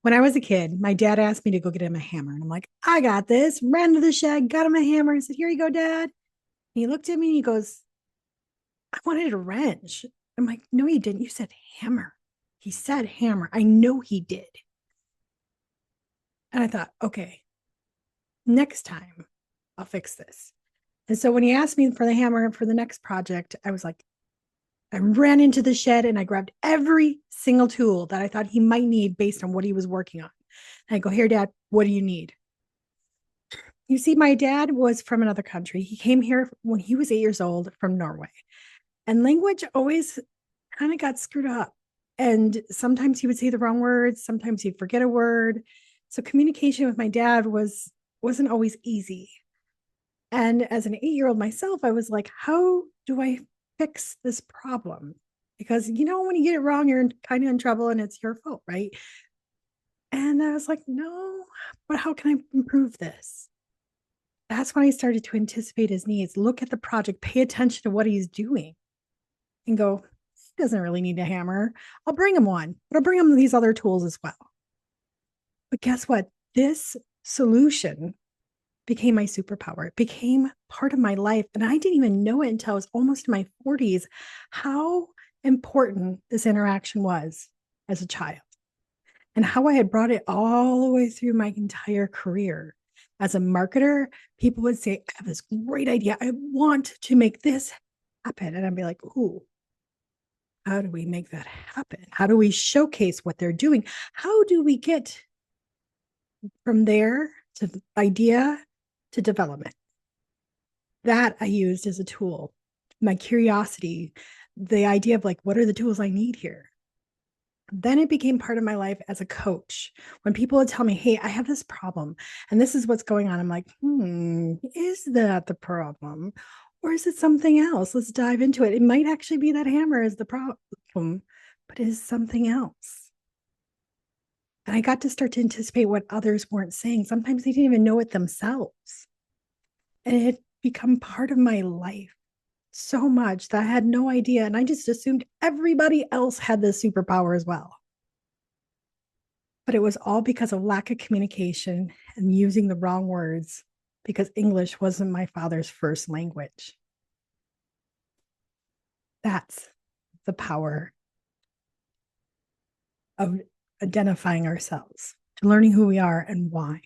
When I was a kid, my dad asked me to go get him a hammer. And I'm like, I got this. Ran to the shed, got him a hammer. I said, Here you go, Dad. And he looked at me and he goes, I wanted a wrench. I'm like, No, you didn't. You said hammer. He said hammer. I know he did. And I thought, okay, next time I'll fix this. And so when he asked me for the hammer for the next project, I was like, I ran into the shed and I grabbed every single tool that I thought he might need based on what he was working on. And I go, Here, Dad, what do you need? You see, my dad was from another country. He came here when he was 8 years old from Norway. And language always kind of got screwed up. And sometimes he would say the wrong words, sometimes he'd forget a word. So communication with my dad wasn't always easy. And as an 8-year-old myself, I was like, how do I fix this problem? Because when you get it wrong, you're kind of in trouble and it's your fault, right? And I was like, no, but how can I improve this? That's when I started to anticipate his needs, look at the project, pay attention to what he's doing, and go, he doesn't really need a hammer. I'll bring him one, but I'll bring him these other tools as well. But guess what? This solution became my superpower. It became part of my life. And I didn't even know it until I was almost in my 40s how important this interaction was as a child and how I had brought it all the way through my entire career. As a marketer, people would say, I have this great idea. I want to make this happen. And I'd be like, ooh, how do we make that happen? How do we showcase what they're doing? How do we get from there to idea to development? That I used as a tool. My curiosity, the idea of like, what are the tools I need here? Then it became part of my life as a coach. When people would tell me, hey, I have this problem and this is what's going on, I'm like, is that the problem? Or is it something else? Let's dive into it. It might actually be that hammer is the problem, but it is something else. And I got to start to anticipate what others weren't saying. Sometimes they didn't even know it themselves. And it had become part of my life so much that I had no idea. And I just assumed everybody else had this superpower as well. But it was all because of lack of communication and using the wrong words because English wasn't my father's first language. That's the power of identifying ourselves, to learning who we are and why.